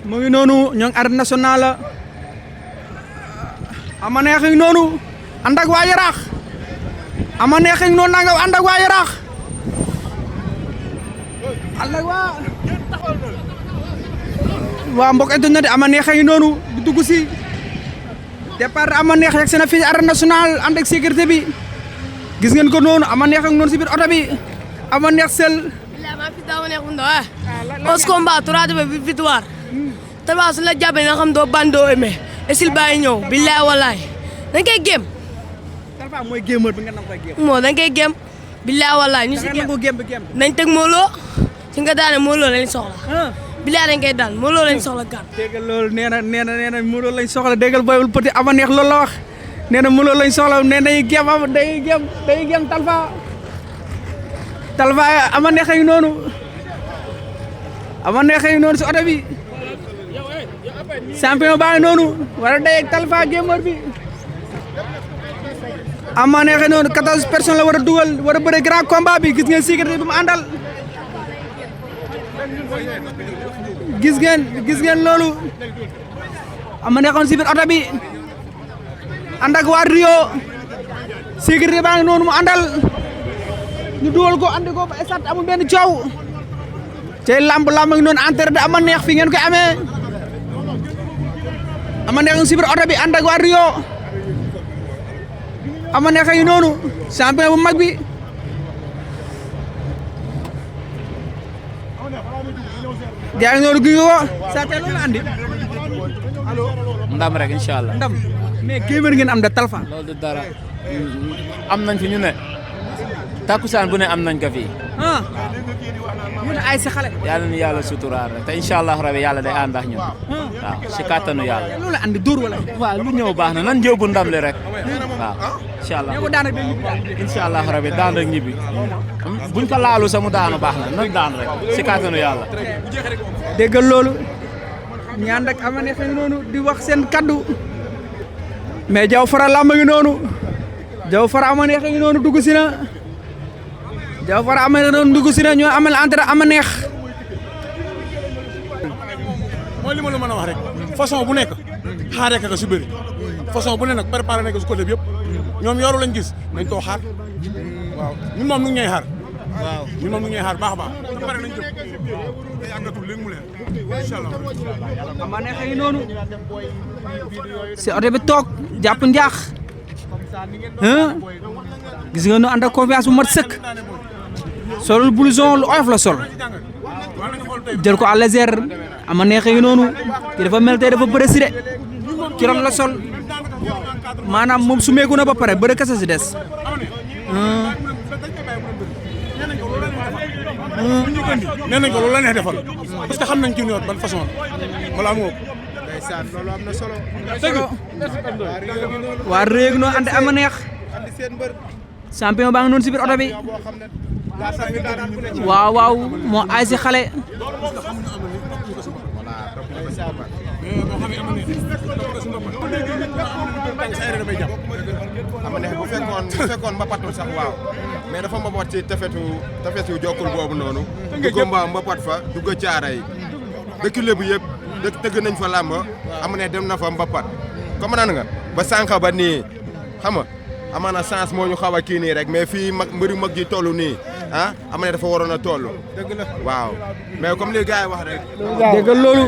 mu ngi noonu ñoo ngi arène nationale ama neex ngi noonu ànd ak waa Yaraax ama neex ngi noonu nga ànd ak waa Yaraax ànd ak waa mbokk internet ama neex ngi noonu di dugg si départ ama neex yegg si na fii arène nationale ànd ak sécurité bi gis ngeen ko noonu ama neex ngi noonu si biir oto bi ama neex sel maa fi daaw neex unda ah 11 combats 3 défaites victoire Talfa su la jàppee nga xam doo ban doo aimé esil bàyyi ñëw billaay wallaay dañ koy gém Talfa mooy gémeur bi nga nam koy gém moo dañ koy gém billaay wallaay ñu si gém nañ teg Molo si nga daane Molo lañ soxla billaay dañ koy daan Molo lañ soxla gan déggal loolu nee na Molo lañ soxla déggal boybul petit ama neex loolu la wax nee na Molo lañ soxla nee nañu gém am dañuy gém Talfa ama neex ngi noonu ama neex ngi noonu si oto bi champion baa ngi noonu wala day ak Talfa gémeur bi ama neex ngi noonu 14 personnes la war a dugal war a bëre grand combat bi gis ngeen sécurité bi mu àndal gis ngeen loolu ama neexoon si biir oto bi ànd ak waa Rio sécurité baa ngi noonu mu àndal ñu dugal ko andi ko ba esat amul benn coow cey lamb ngi noonu enterre de ama neex fi ngeen koy amee ama neex si biir oto bi ànd ak waa Rio ama neex ngi noonu champion bu mag bi gaa ngi noonu gi ko sa tey loolu andi ndam rek incha allah ndam mais gémër ngeen am da Talfa loolu du dara am nañ fi ñu ne takkusaan bu ne am nañ ko fii ñu ne ay si xale yàlla nu yàlla suturaal rek te incha allah rabi yàlla day ànd ak ñun waaw si kàttanu yàlla loolu andi dóor wala waaw lu ñëw baax na nan jóobu ndam li rek waaw incha allah ko daan ak incha allah rabi daan rek ñibbi buñ ko laalu sa mu daanu baax na nan daan rek si kàttanu yàlla déggal loolu ñi ànd ak ama neex ngi noonu di wax seen kaddu mais jaw fara làmb ngi noonu jaw fara ama neex ngi noonu dugg si na jaw fara ama neex noonu dugg si na ñoo amal entrée ama neex mooy li ma la mën a wax rek façon bu nekk xaaree ka si bëri façon bu ne nag préparé nañ ko si côté bi yëpp ñoom yoru lañ gis nañ koo xaar waaw ñun moom nu ngi ñuy xaar waaw ñun moom nu ngi ñuy xaar baax a baax te pare nañ jëm te yàggatul léegi mu leen incha allah ama neex ngi noonu si oto bi toog jàpp njaax gis nga nu ànd ak confiance bu mat sëkk solul blouson lu oyof la sol jël ko à légère ama neex ngi noonu ki dafa mel tey dafa bëre si de ki ron la sol maanaam moom su meeku na ba pare bëre kese si des nee nañ ko loolu la neex defal parce que xam nañ ci ñoom ban façon wala am nga ndeysaan loolu am na solo waa réeg noo ànd ama neex champion baa ngi noonu si biir oto bi waaw moo ay si xale ama neex bu fekkoon mbapatul sax waaw mais dafa mbapat ci tefetu jokkul boobu noonu du combat mbapat fa dugg caara yi dëkk lébu yëpp dëkk tëgg nañ fa làmb ama neex dem na fa mbapat comme naan nga ba sànq ba nii xam nga amaana chance moo ñu xaw a kii nii rek mais fii mag mbëri mag ji toll nii ama neex dafa waroon a toll dëgg la waaw mais comme li gars yi wax rek dégg loolu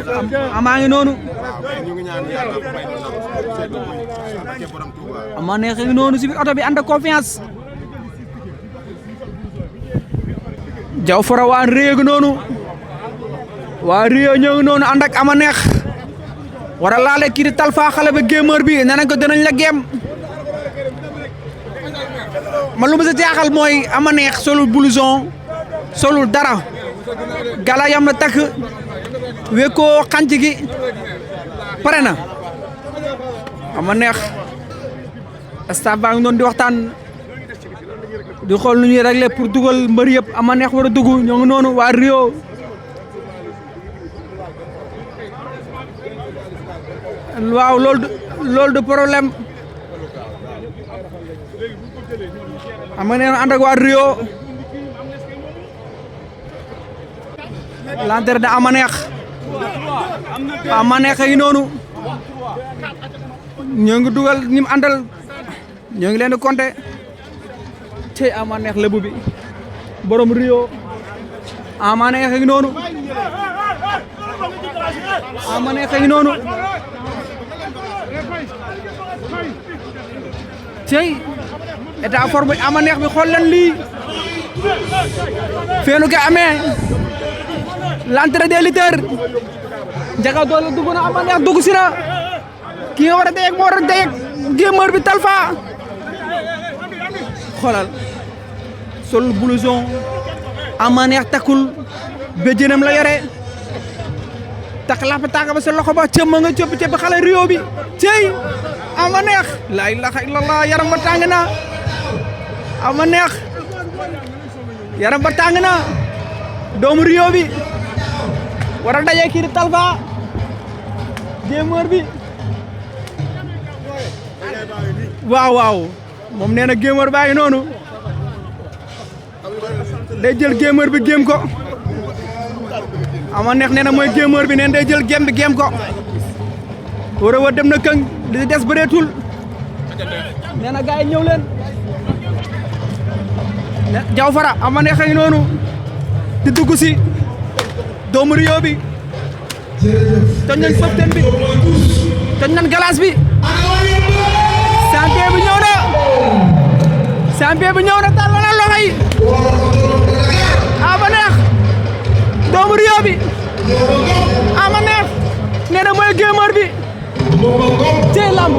amaa ngi noonu waaw ñu ngi ñaan yàlla may borom Touba ama neex ngi noonu si biir oto bi ànd ak confiance jaw fara waa réeg noonu waa Rio ñoo ngi noonu ànd ak ama neex war a laale kii di Talfa xale ba gémeur bi nee nañ ko dinañ la géem man lu ma sa jaaxal mooy ama neex solul blouson solul dara gala yam la takk wekkoo xànc gi pare na ama neex staff baa ngi doon di waxtaan di xool nu ñuy régler pour dugal mbër yëpp ama neex war a dugg ñoo ngi noonu waa Rio waaw loolu du problème ama neex ànd ak waa Rio l'entrée de ama neex ama neex yi noonu ñoo ngi dugal ñi mu àndal ñoo ngi leen di compter tey ama neex lebu bi borom Rio ama neex yi noonu ama neex yi noonu tey état forme ama neex bi xool leen lii feenu ke amee l'entrée des lutteurs Ndiaga Dolé dugg na ama neex dugg si na ki nga war a dayeg moo war a dayeg gémeur bi Talfa xoolal sol blouson ama neex takkul béjjénam la yore tak lafa taaka ba sa loxo ba cëm nga cëpp xale Rio bi cey ama neex la ilaha illallah yaram ba tàng na ama neex yaram ba tàng na doomu Rio bi war a daje kii di Talfa gémeur bi waaw moom nee na gémeur baa ngi noonu day jël gémeur bi géem ko ama neex nee na mooy gémeur bi neen day jël gém bi géem ko war a wa dem na këng li des bëreetul nee na gars yi ñëw leen jaw fara ama neex a ngi noonu di dugg si doomu Rio bi toj nañ pëften bi toj nañ glace bi champion bi ñëw na tàllal na loxo yi ama neex doomu Rio bi ama neex nee na mooy gémeur bi cey lamb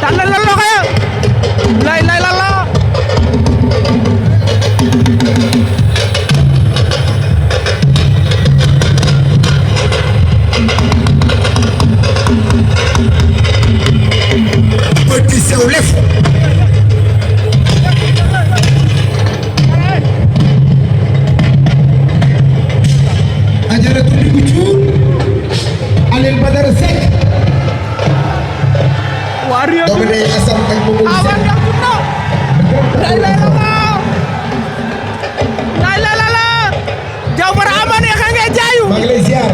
tàllal na loxo ya lay la Petit sew lef Ajaratu Ndiku Cuur Alioune Badara Seck waa Rio doomu day Assane ak Mamadou ama Seck neex dugg na lay la jaw fara ama neex a ngi jaayu maa ngi lay ziar